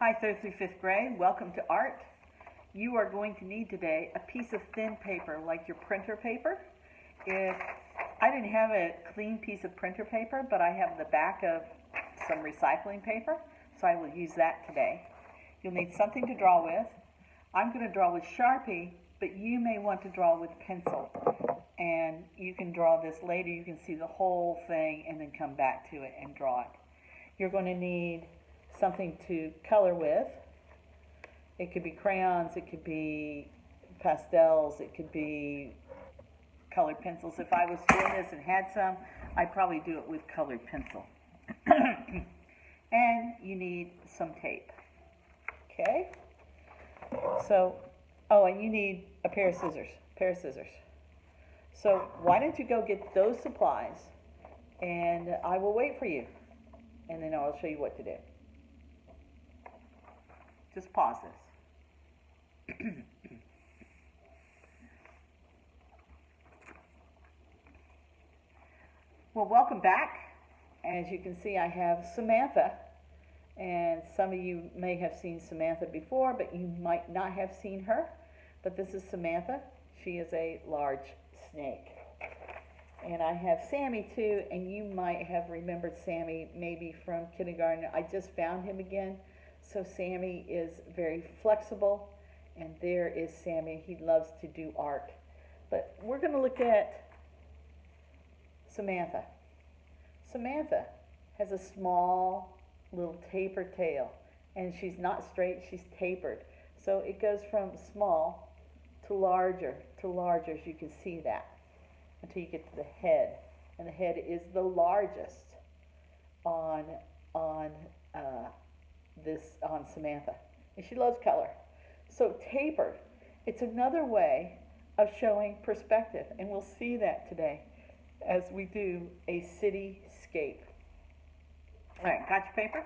Hi, 3rd through 5th grade. Welcome to art. You are going to need today a piece of thin paper like your printer paper. If I didn't have a clean piece of printer paper, but I have the back of some recycling paper, so I will use that today. You'll need something to draw with. I'm going to draw with Sharpie, but you may want to draw with pencil. And you can draw this later. You can see the whole thing and then come back to it and draw it. You're going to need something to color with. It could be crayons, it could be pastels, it could be colored pencils. If I was doing this and had some, I'd probably do it with colored pencil. And you need some tape. Okay? So, and you need a pair of scissors. So why don't you go get those supplies and I will wait for you. And then I'll show you what to do. Just pause this. Well, welcome back. As you can see, I have Samantha. And some of you may have seen Samantha before, but you might not have seen her. But this is Samantha. She is a large snake. And I have Sammy too, and you might have remembered Sammy maybe from kindergarten. I just found him again. So Sammy is very flexible, and there is Sammy. He loves to do art. But we're going to look at Samantha. Samantha has a small little tapered tail, and she's not straight, she's tapered. So it goes from small to larger, as you can see that, until you get to the head. And the head is the largest on Samantha. And she loves color. So tapered, it's another way of showing perspective. And we'll see that today as we do a cityscape. All right, got your paper?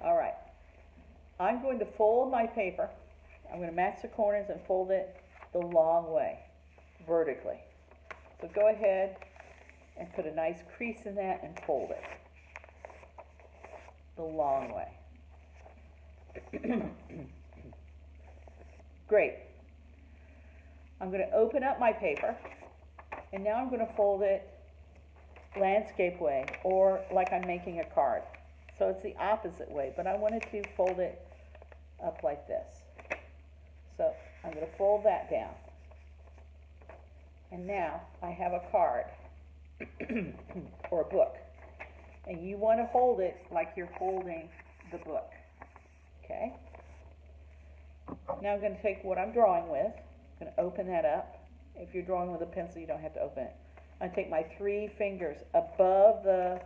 All right. I'm going to fold my paper. I'm going to match the corners and fold it the long way, vertically. So go ahead and put a nice crease in that and fold it the long way. Great. I'm going to open up my paper, and now I'm going to fold it landscape way, or like I'm making a card. So it's the opposite way, but I wanted to fold it up like this. So I'm going to fold that down. And now I have a card or a book. And you want to hold it like you're holding the book. Okay? Now I'm going to take what I'm drawing with. I'm going to open that up. If you're drawing with a pencil, you don't have to open it. I take my 3 fingers above the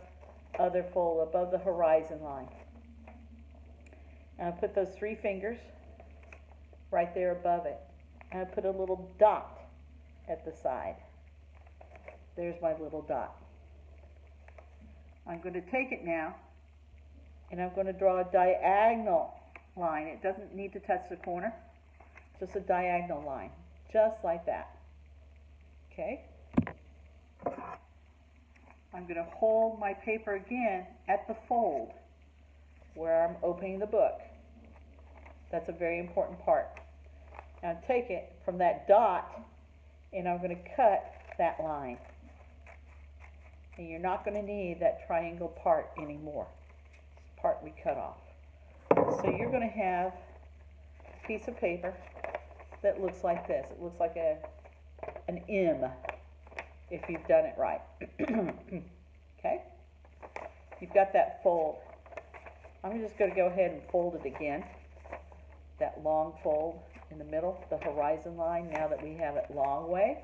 other fold, above the horizon line. And I put those 3 fingers right there above it. And I put a little dot at the side. There's my little dot. I'm going to take it now, and I'm going to draw a diagonal line. It doesn't need to touch the corner, just a diagonal line, just like that. Okay? I'm going to hold my paper again at the fold where I'm opening the book. That's a very important part. Now take it from that dot, and I'm going to cut that line. And you're not going to need that triangle part anymore. This part we cut off. So you're going to have a piece of paper that looks like this. It looks like an M if you've done it right. Okay? You've got that fold. I'm just going to go ahead and fold it again. That long fold in the middle, the horizon line, now that we have it long way,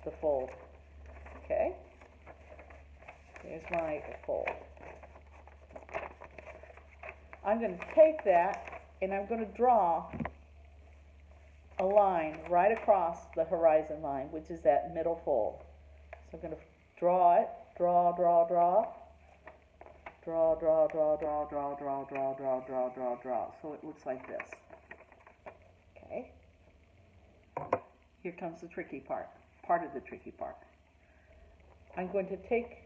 the fold. Okay? There's my fold. I'm going to take that and I'm going to draw a line right across the horizon line, which is that middle fold. So I'm going to draw it, draw. So it looks like this. Okay. Here comes the tricky part of the tricky part. I'm going to take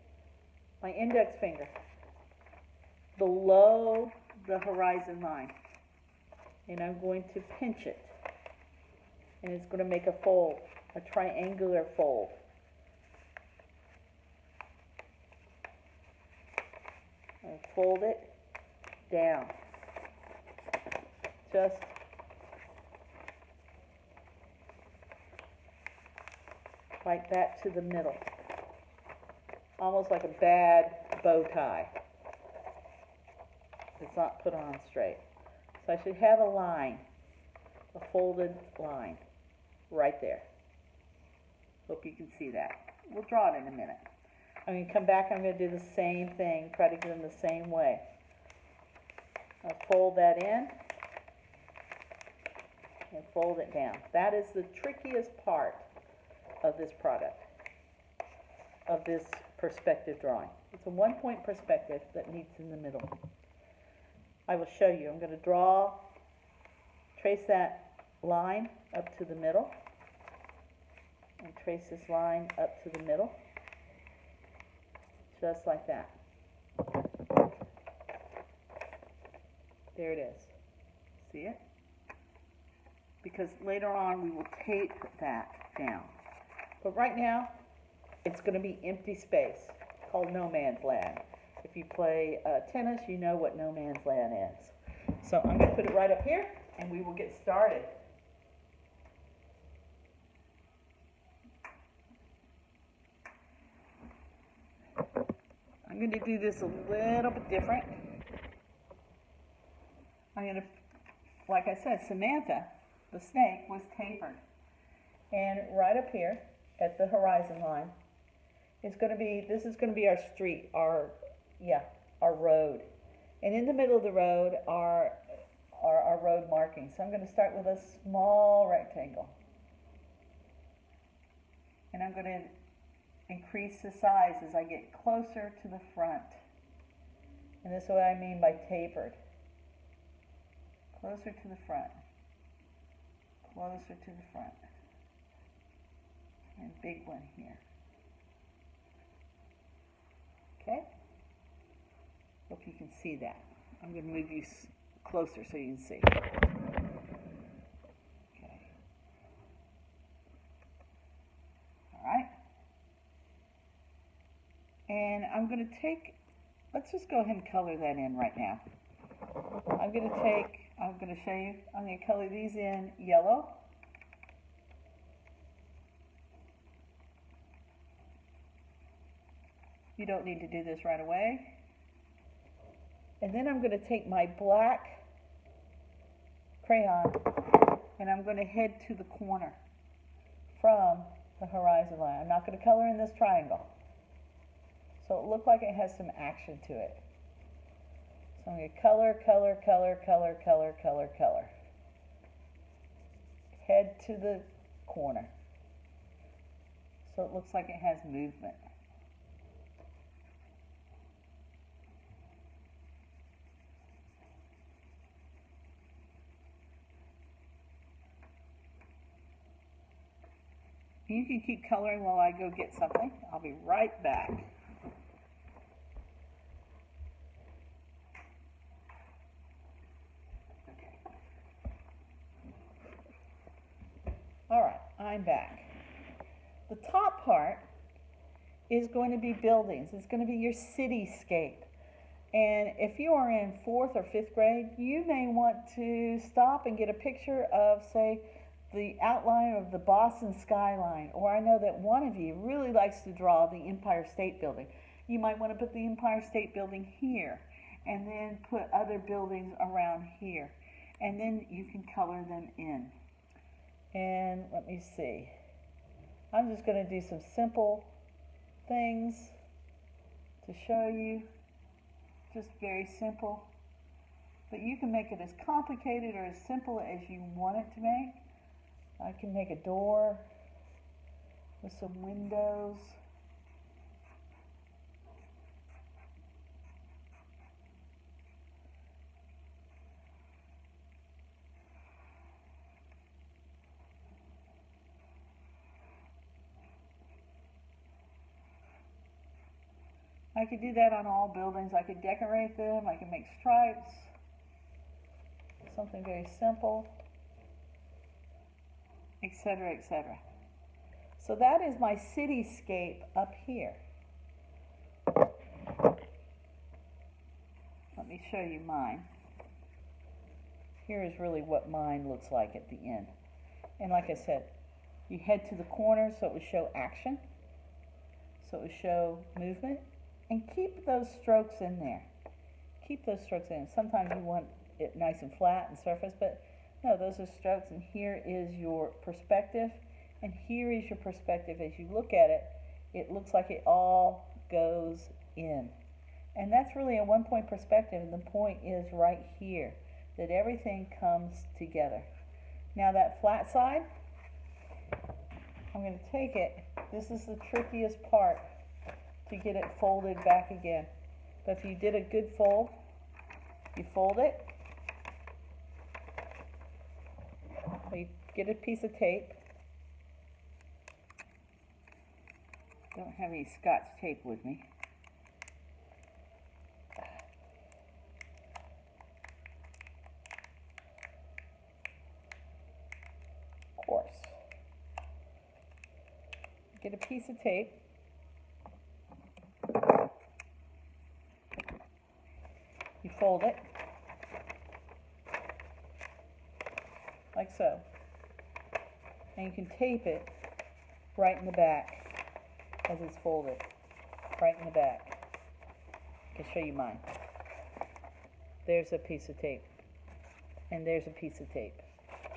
my index finger below the horizon line. And I'm going to pinch it. And it's going to make a fold, a triangular fold. And fold it down. Just like that to the middle. Almost like a bad bow tie. It's not put on straight. So I should have a line, a folded line, right there. Hope you can see that. We'll draw it in a minute. I'm going to come back, I'm going to do the same thing, try to get them the same way. I'll fold that in and fold it down. That is the trickiest part of this product, of this perspective drawing. It's a one-point perspective that meets in the middle. I will show you. I'm going to trace that line up to the middle, and trace this line up to the middle, just like that. There it is. See it? Because later on we will tape that down. But right now, it's going to be empty space, called no man's land. If you play tennis, you know what no man's land is. So I'm going to put it right up here, and we will get started. I'm going to do this a little bit different. I'm going to, like I said, Samantha, the snake, was tapered. And right up here at the horizon line is going to be, this is going to be our street, our road. And in the middle of the road are our road markings. So I'm going to start with a small rectangle. And I'm going to increase the size as I get closer to the front. And this is what I mean by tapered. Closer to the front. Closer to the front. And big one here. Okay? Hope you can see that. I'm going to move you closer so you can see. Okay. All right. And I'm going to take, let's just go ahead and color that in right now. I'm going to show you, I'm going to color these in yellow. You don't need to do this right away. And then I'm going to take my black crayon and I'm going to head to the corner from the horizon line. I'm not going to color in this triangle. So it looks like it has some action to it. So I'm going to color, color, color, color, color, color, color. Head to the corner. So it looks like it has movement. You can keep coloring while I go get something. I'll be right back. Okay. All right, I'm back. The top part is going to be buildings. It's going to be your cityscape. And if you are in 4th or 5th grade, you may want to stop and get a picture of, say, the outline of the Boston skyline, or I know that one of you really likes to draw the Empire State Building. You might want to put the Empire State Building here, and then put other buildings around here, and then you can color them in. And let me see. I'm just going to do some simple things to show you, just very simple. But you can make it as complicated or as simple as you want it to make. I can make a door with some windows. I could do that on all buildings. I could decorate them. I can make stripes. something very simple, etc., etc. So that is my cityscape up here. Let me show you mine. Here is really what mine looks like at the end. And like I said, you head to the corner so it will show action, so it will show movement, and keep those strokes in there. Keep those strokes in. Sometimes you want it nice and flat and surface, but no, those are strokes, and here is your perspective, and here is your perspective. As you look at it, it looks like it all goes in. And that's really a one-point perspective, and the point is right here, that everything comes together. Now that flat side, I'm going to take it. This is the trickiest part, to get it folded back again. But if you did a good fold, you fold it, you get a piece of tape. Don't have any Scotch tape with me. Of course. Get a piece of tape. You fold it like so, and you can tape it right in the back as it's folded, right in the back. I can show you mine. There's a piece of tape, and there's a piece of tape.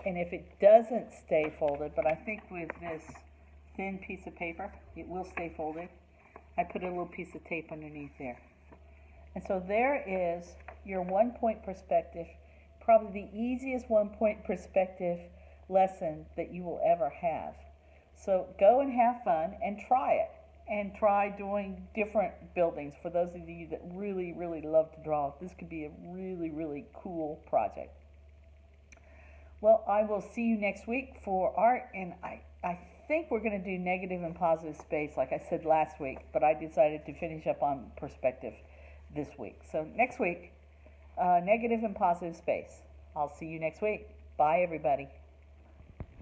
And if it doesn't stay folded, but I think with this thin piece of paper, it will stay folded, I put a little piece of tape underneath there. And so there is your one-point perspective, probably the easiest one-point perspective lesson that you will ever have. So go and have fun and try it. And try doing different buildings. For those of you that really, really love to draw, this could be a really, really cool project. Well, I will see you next week for art, and I think we're going to do negative and positive space like I said last week, but I decided to finish up on perspective this week. So next week, negative and positive space. I'll see you next week. Bye, everybody.